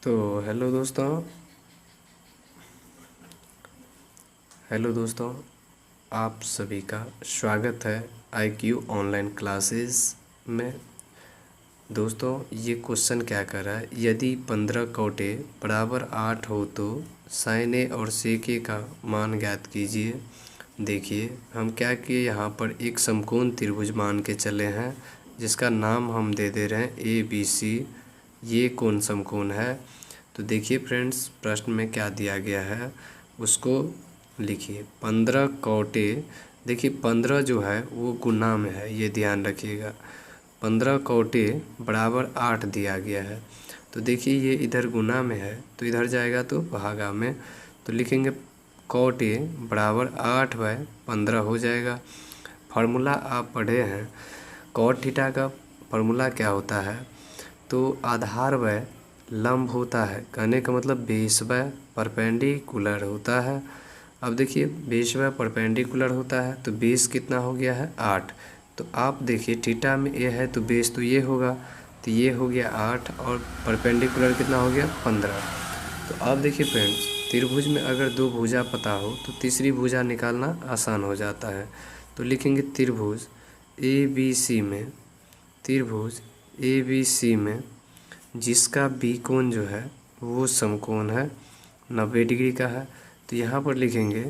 तो हेलो दोस्तों, आप सभी का स्वागत है IQ ऑनलाइन क्लासेस में। दोस्तों, ये क्वेश्चन क्या कर रहा है, यदि 15 कौटे बराबर 8 हो तो sin a और sec a का मान ज्ञात कीजिए। देखिए, हम क्या किए, यहाँ पर एक समकोण त्रिभुज मान के चले हैं जिसका नाम हम दे रहे हैं ABC। ये कौन समकोण है? तो देखिए फ्रेंड्स, प्रश्न में क्या दिया गया है उसको लिखिए। 15 कौटे, देखिए 15 जो है वो गुना में है, ये ध्यान रखिएगा। 15 कौटे बराबर 8 दिया गया है, तो देखिए ये इधर गुना में है तो इधर जाएगा तो भागा में, तो लिखेंगे कौटे बराबर 8/15 हो जाएगा। फार्मूला आप पढ़े हैं, कॉट थीटा का फार्मूला क्या होता है, तो आधार व लंब होता है, कहने का मतलब बेस व परपेंडिकुलर होता है। अब देखिए बेस व परपेंडिकुलर होता है तो बेस कितना हो गया है 8, तो आप देखिए थीटा में ये है तो बेस तो ये होगा, तो ये हो गया 8 और परपेंडिकुलर कितना हो गया 15। तो आप देखिए फ्रेंड्स, त्रिभुज में अगर दो भुजा पता हो तो तीसरी भुजा निकालना आसान हो जाता है। तो लिखेंगे त्रिभुज ABC में जिसका बी कोण जो है वो समकोण है, 90 डिग्री का है। तो यहाँ पर लिखेंगे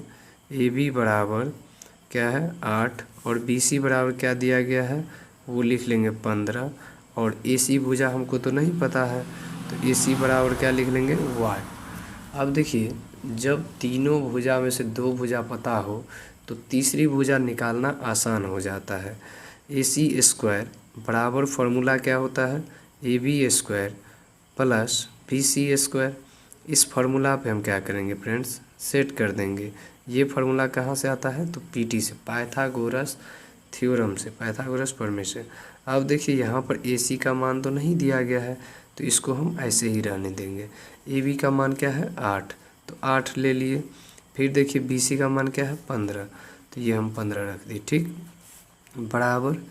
AB बराबर क्या है 8 और BC बराबर क्या दिया गया है वो लिख लेंगे 15, और AC भुजा हमको तो नहीं पता है तो AC बराबर क्या लिख लेंगे y। अब देखिए, जब तीनों भुजा में से दो भुजा पता हो तो तीसरी भुजा निकालना आसान हो जाता है। AC² बराबर फार्मूला क्या होता है AB² प्लस BC²। इस फार्मूला पे हम क्या करेंगे फ्रेंड्स, सेट कर देंगे। ये फार्मूला कहाँ से आता है, तो PT से, पाइथागोरस थ्योरम से, पाइथागोरस प्रमेय से। अब देखिए यहाँ पर AC का मान तो नहीं दिया गया है तो इसको हम ऐसे ही रहने देंगे। AB का मान क्या है 8, तो 8 ले लिए। फिर देखिए BC का मान क्या है 15, तो ये हम 15 रख दिए, ठीक। बराबर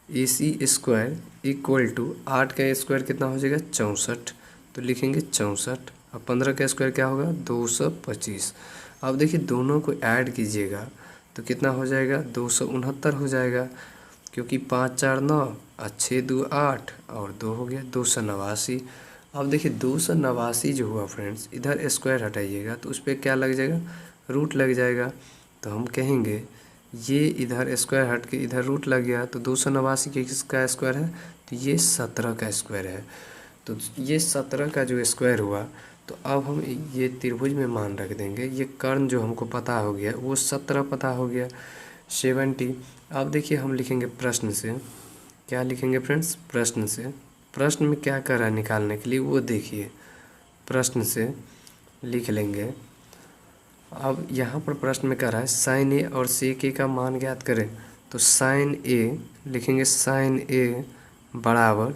AC² इक्वल टू 8 का स्क्वायर कितना हो जाएगा 64, तो लिखेंगे 64, और 15 का स्क्वायर क्या होगा 225। अब देखिए दोनों को ऐड कीजिएगा तो कितना हो जाएगा 269 हो जाएगा, क्योंकि 5 4 9 और 6 2 8 और 2 हो गया 289। अब देखिए 289 जो हुआ फ्रेंड्स, इधर स्क्वायर हटाइएगा तो उस पर क्या लग जाएगा, रूट लग जाएगा। तो हम कहेंगे ये इधर स्क्वायर हट के इधर रूट लग गया, तो 289 किसका स्क्वायर है, तो ये 17 का स्क्वायर है। तो ये 17 का जो स्क्वायर हुआ, तो अब हम ये त्रिभुज में मान रख देंगे। ये कर्ण जो हमको पता हो गया वो 17 पता हो गया, 70। अब देखिए हम लिखेंगे प्रश्न से, क्या लिखेंगे फ्रेंड्स, प्रश्न से। प्रश्न में क्या कर रहा है निकालने के लिए वो देखिए, प्रश्न से लिख लेंगे। अब यहाँ पर प्रश्न में कह रहा है sin a और sec a का मान ज्ञात करें, तो sin a लिखेंगे, sin a बराबर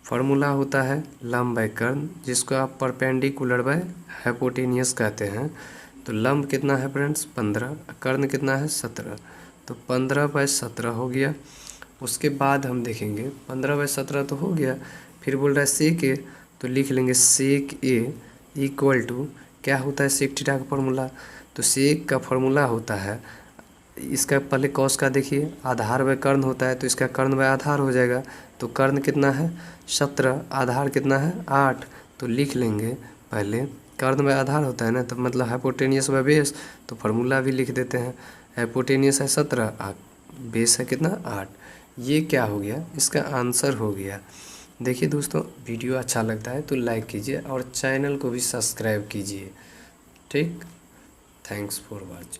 फार्मूला होता है लंब बाय कर्ण, जिसको आप परपेंडिकुलर बाय हाइपोटेनियस कहते हैं। तो लंब कितना है फ्रेंड्स 15, कर्ण कितना है 17, तो 15/17 हो गया। उसके बाद हम देखेंगे 15/17 तो हो गया, फिर बोल रहा है sec a, तो लिख लेंगे sec a इक्वल टू क्या होता है sec थीटा का फार्मूला, तो sec का फार्मूला होता है, इसका पहले कॉस का देखिए, आधार व कर्ण होता है तो इसका कर्ण व आधार हो जाएगा। तो कर्ण कितना है 17, आधार कितना है 8, तो लिख लेंगे पहले कर्ण व आधार होता है ना, तो मतलब हाइपोटेनियस व बेस, तो फार्मूला भी लिख देते हैं। हाइपोटेनियस है 17, बेस है कितना 8। ये क्या हो गया, इसका आंसर हो गया। देखिए दोस्तों, वीडियो अच्छा लगता है तो लाइक कीजिए और चैनल को भी सब्सक्राइब कीजिए, ठीक। Thanks for watching.